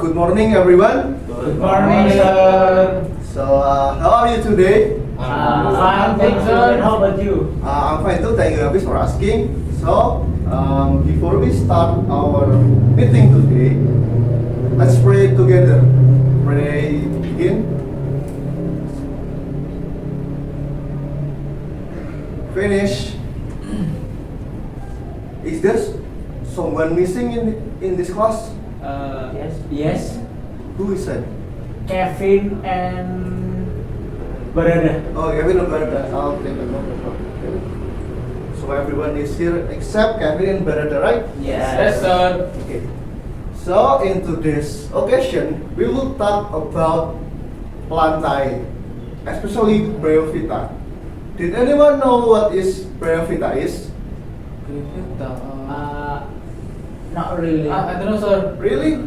Good morning, everyone. Good morning, sir. How are you today? Fine, thanks, sir. How about you? I'm fine too. Thank you, Hafiz, for asking. Before we start our meeting today, let's pray together. Pray begin. Finish. Is there someone missing in this class? Yes. Who is that? Kevin and Barada. Oh, Kevin and Barada. I'll take a note of Kevin. So everyone is here except Kevin and Barada, right? Yes, sir. Okay. So in today's occasion, we will talk about plantae, especially Bryophyta. Did anyone know what is Bryophyta is? Not really. I don't know, sir. Really?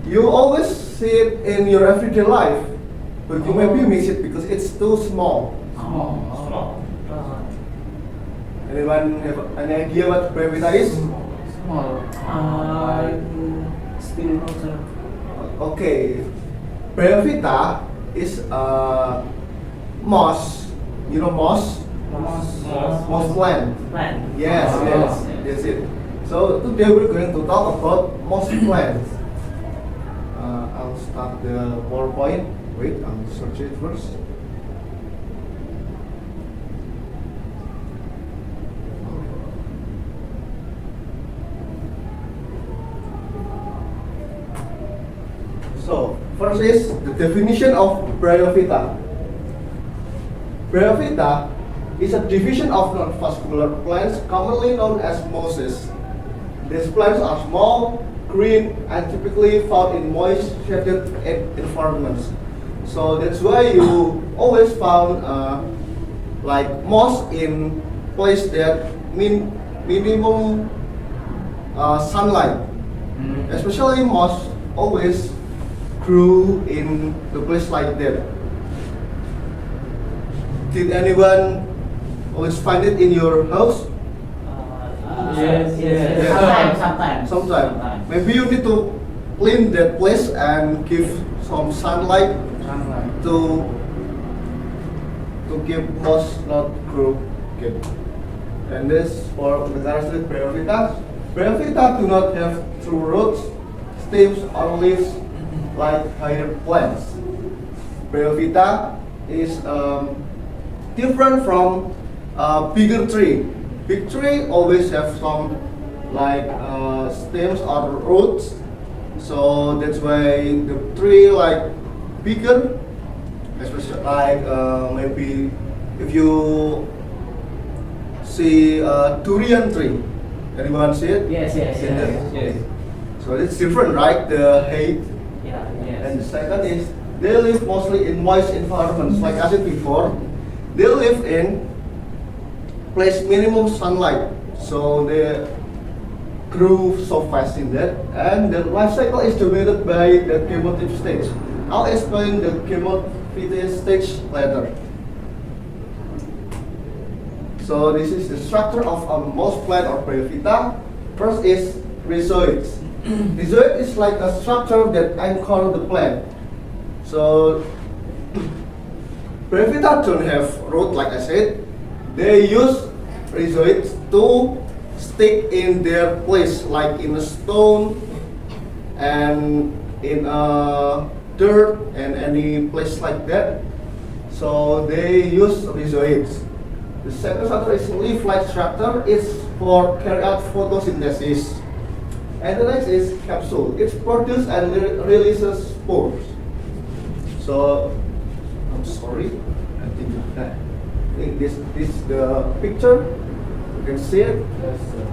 You always see it in your everyday life, but you maybe miss it because it's too small. Small. Anyone have any idea what Bryophyta is? Small. Still no, sir. Okay, Bryophyta is moss. You know moss? Moss plant. Plant. Yes, that's it. So today we're going to talk about moss plants. I'll start the PowerPoint. Wait, I'll search it first. So first is the definition of Bryophyta. Bryophyta is a division of non-vascular plants commonly known as mosses. These plants are small, green, and typically found in moist, shaded environments. So that's why you always found like moss in place that minimum sunlight. Especially moss always grew in the place like that. Did anyone always find it in your house? Yes. Sometimes. Maybe you need to clean that place and give some sunlight to keep moss not grow. Okay. And this for the characteristic Bryophyta. Bryophyta do not have true roots, stems, or leaves like higher plants. Bryophyta is different from bigger tree. Big tree always have some like stems or roots, so that's why the tree like bigger, especially like maybe if you see a durian tree, anyone see it? Yes. So it's different, right? The height. And the second is they live mostly in moist environments. Like I said before, they live in place minimum sunlight, so they grew so fast in that, and the life cycle is dominated by the chemotype stage. I'll explain the chemotype stage later. So this is the structure of a moss plant or Bryophyta. First is rhizoids. Rhizoid is like a structure that anchor the plant. So Bryophyta don't have root, like I said. They use rhizoids to stick in their place, like in a stone and in a dirt and any place like that. So they use rhizoids. The second structure is leaf-like structure. It's for carry out photosynthesis. And the next is capsule. It produces and releases spores. So I'm sorry. I think this is the picture. You can see it. Yes, sir.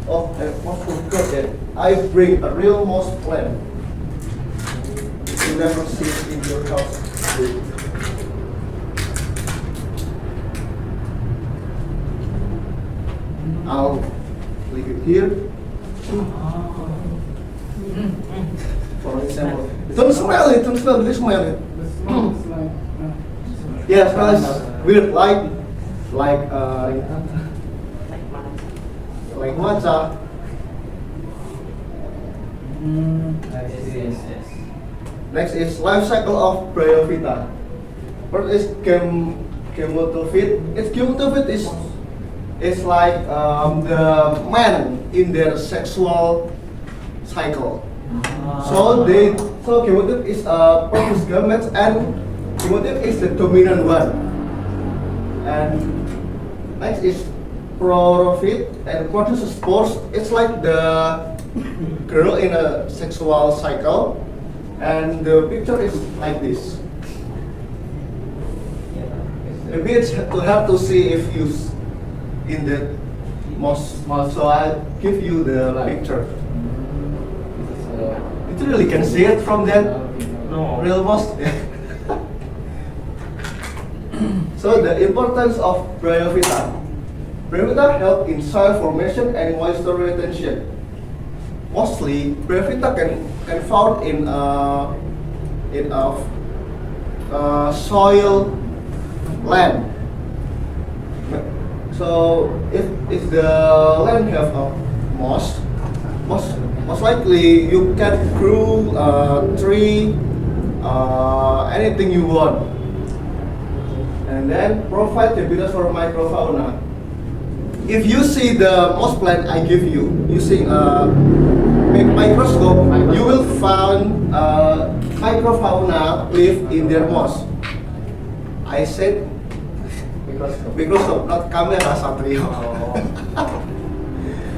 Oh, I almost forgot that I bring a real moss plant. You never see it in your house. I'll leave it here. For example, don't smell it. Just smell it. Yeah, smells weird, like like matcha. Yes. Next is life cycle of Bryophyta. First is gametophyte. Its gametophyte is like the man in their sexual cycle. So gametophyte is produce gametes, and gametophyte is the dominant one. And next is Chlorophyte and produces spores. It's like the girl in a sexual cycle, and the picture is like this. Maybe it's to help to see if you in the moss. So I'll give you the picture. You really can see it from that real moss. So the importance of Bryophyta. Bryophyta help in soil formation and moisture retention. Mostly, Bryophyta can found in soil land. So if the land have a moss, most likely you can grow tree, anything you want. And then provide habitat for microfauna. If you see the moss plant I give you using a microscope, you will find microfauna live in their moss. I said microscope, not camera, Satrio.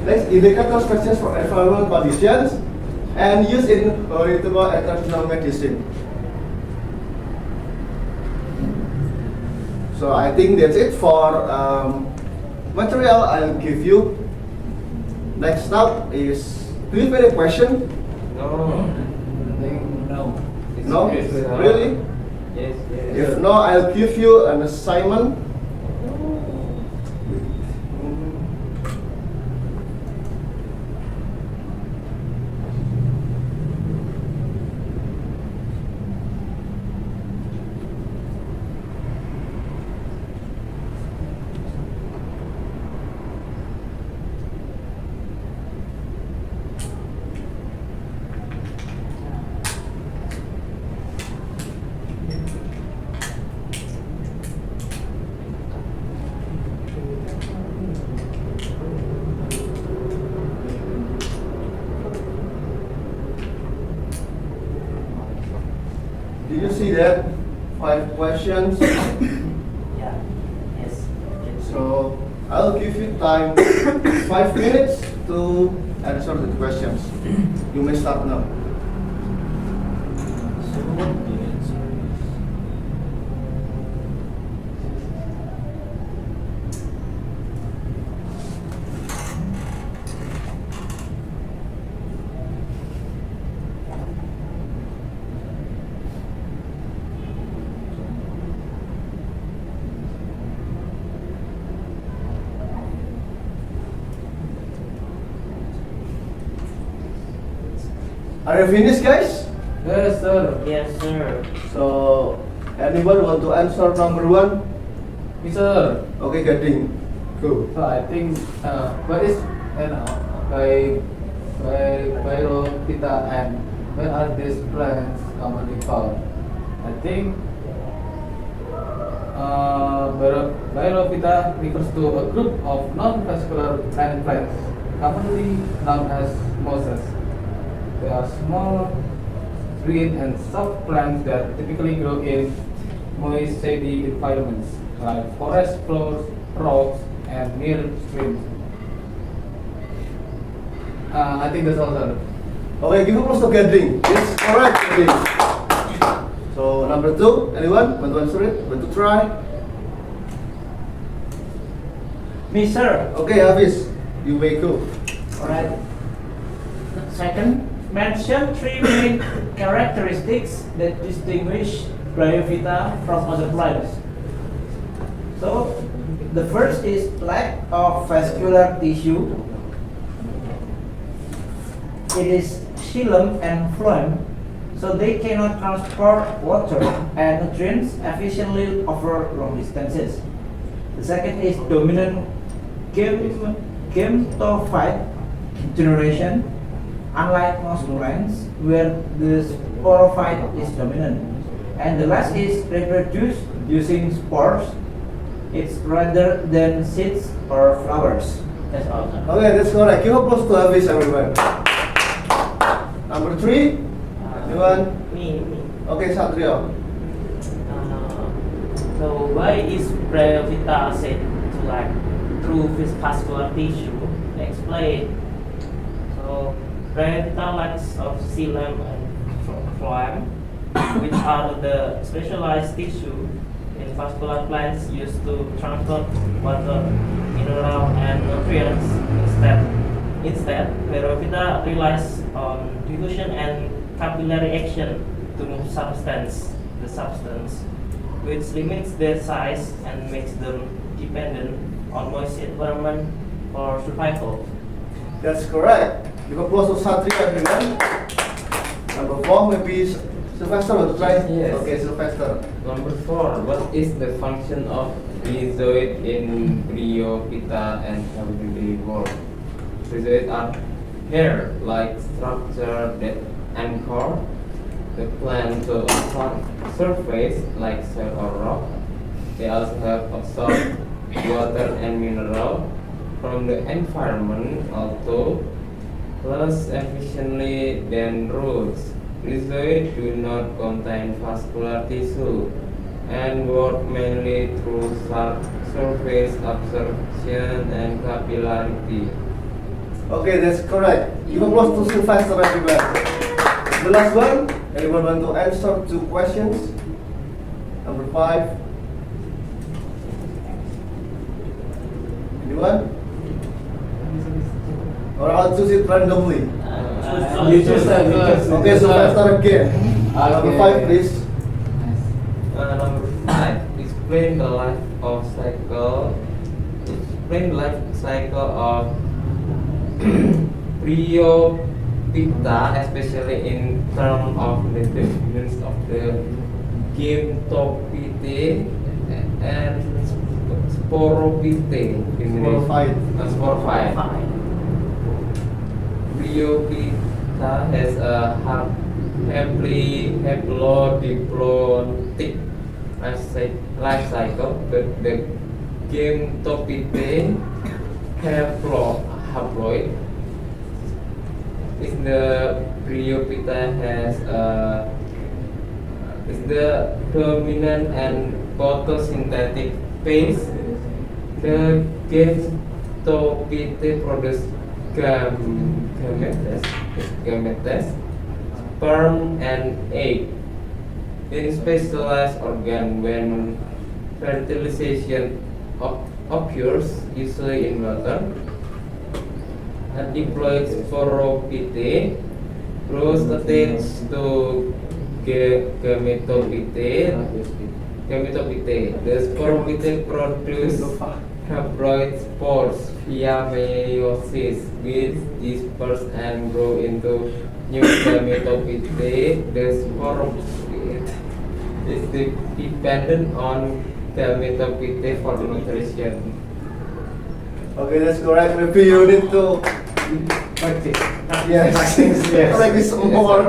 Next, indicators questions for environmental conditions and used in heritable and traditional medicine. So I think that's it for material I'll give you. Next up is, do you have any question? No. No? Really? Yes. If no, I'll give you an assignment. Did you see that? 5 questions. Yeah. Yes. So I'll give you time 5 minutes to answer the questions. You may start now. Are you finished, guys? Yes, sir. Yes, sir. So anyone want to answer number 1? Yes, sir. Okay, Gading. Go. So I think what is Bryophyta and where are these plants commonly found? I think Bryophyta refers to a group of non-vascular plant plants, commonly known as mosses. They are small, green and soft plants that typically grow in moist, shady environments like forest floors, rocks, and near streams. I think that's all, sir. Okay, give applause to Gading. Yes, correct, Gading. So number 2, anyone want to answer it? Want to try? Me, sir. Okay, Hafiz, you may go. Alright. Second, mention 3 main characteristics that distinguish Bryophyta from other plants. So, the first is lack of vascular tissue. It is xylem and phloem, so they cannot transport water and nutrients efficiently over long distances. The second is dominant gametophyte generation. unlike most plants where the sporophyte is dominant. And the last is reproduce using spores. It's rather than seeds or flowers. That's all. Okay, that's correct. Give applause to Hafiz, everyone. Number 3. Anyone? Me. Okay, Satrio. So why is Bryophyta said to lack through vascular tissue? Explain. So Bryophyta lacks of xylem and phloem, which are the specialized tissue in vascular plants used to transport water, mineral, and nutrients. Instead, Bryophyta relies on diffusion and capillary action to move the substance, which limits their size and makes them dependent on moist environment for survival. That's correct. Give applause to Satrio, everyone. Number 4, maybe Sylvester want to try? Yes. Okay, Sylvester. Number 4. What is the function of rhizoid in Bryophyta and herbivore? Rhizoid are hair-like structure that anchor the plant to a surface like soil or rock. They also have absorbed water and mineral from the environment, although less efficiently than roots. Rhizoids do not contain vascular tissue and work mainly through surface absorption and capillarity. Okay, that's correct. Give applause to Sylvester, everyone. The last one. Anyone want to answer 2 questions? Number 5. Anyone? Or I'll choose it randomly. You choose that. Okay, Sylvester again. Number 5, please. Number 5. Explain the life cycle of Bryophyta, especially in terms of the dominance of the Gametophytae and Sporophytae. Sporophyte. Sporophyte. Bryophyta has a haplodiploidic life cycle, but the Gametophytae haploid. If the Bryophyta has is the dominant and photosynthetic phase, the Gametophytae produce gametes, sperm and egg in specialized organ. When fertilization occurs, usually in water, a diploid sporophyte grows attached to gametophyte. The sporophyte produce haploid spores via meiosis, which disperse and grow into new gametophyte. The sporophyte is dependent on gametophyte for nutrition. Okay, that's correct. Maybe you need to Practice. yes, practice more.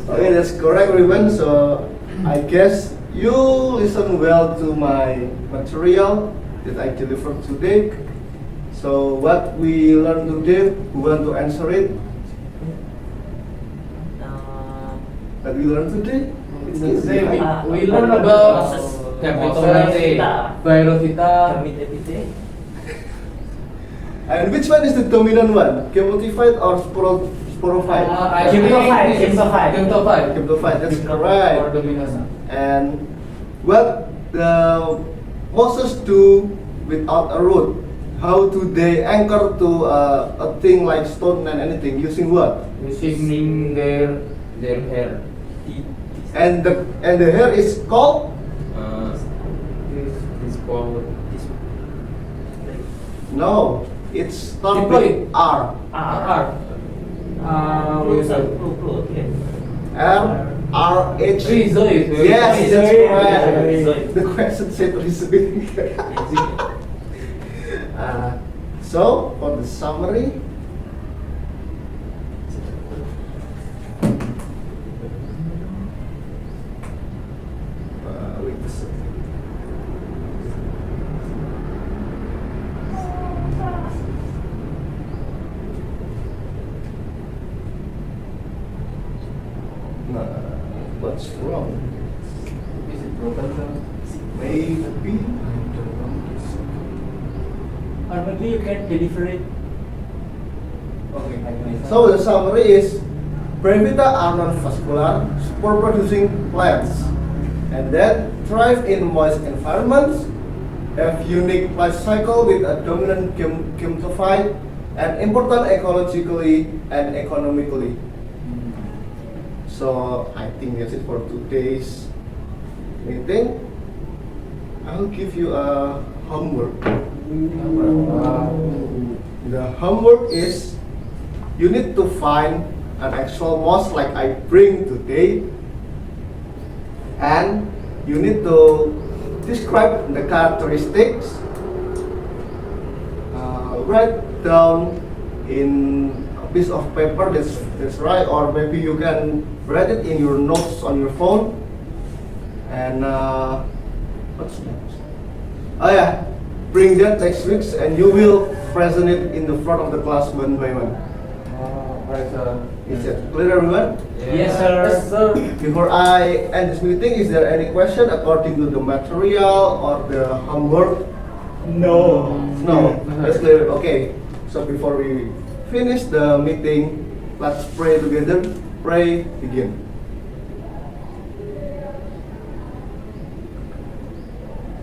Okay, that's correct, everyone. So I guess you listen well to my material that I delivered today. So what we learned today, who want to answer it? That we learned today? It's easy, right? We learn about Gametophyte, Bryophyta. And which one is the dominant one? Gametophyte or sporophyte? Gametophyte. Gametophyte, that's correct. Or dominant. And what the mosses do without a root? How do they anchor to a thing like stone and anything using what? Using their hair. And the hair is called This called no. It's started Diploid. with R. R. R-H. Rhizoid. Yes, that's correct. Rhizoid. The question said rhizoid. So for the summary, Nah, what's wrong? Is it broken, sir? Maybe. Or maybe you can deliver it. Okay. So the summary is Brevita are non-vascular, spore-producing plants, and that thrive in moist environments, have unique life cycle with a dominant gametophyte, and important ecologically and economically. So I think that's it for today's meeting. I'll give you a homework. The homework is you need to find an actual moss like I bring today, and you need to describe the characteristics, write down in a piece of paper, that's right, or maybe you can write it in your notes on your phone. And what's next? Oh yeah, bring that next week and you will present it in the front of the class one by one. Right, sir. Is it clear, everyone? Yes, sir. Yes, sir. Before I end this meeting, is there any question according to the material or the homework? No. No, that's clear. Okay. So before we finish the meeting, let's pray together. Pray, begin.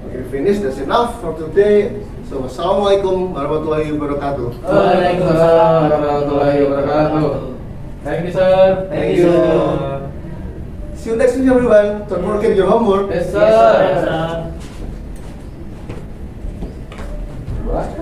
Okay, finish. That's enough for today. So, Assalamualaikum warahmatullahi wabarakatuh. Waalaikumsalam warahmatullahi wabarakatuh. Thank you, sir. Thank you. See you next week, everyone. Don't forget your homework. Yes, Yes, sir. sir. What?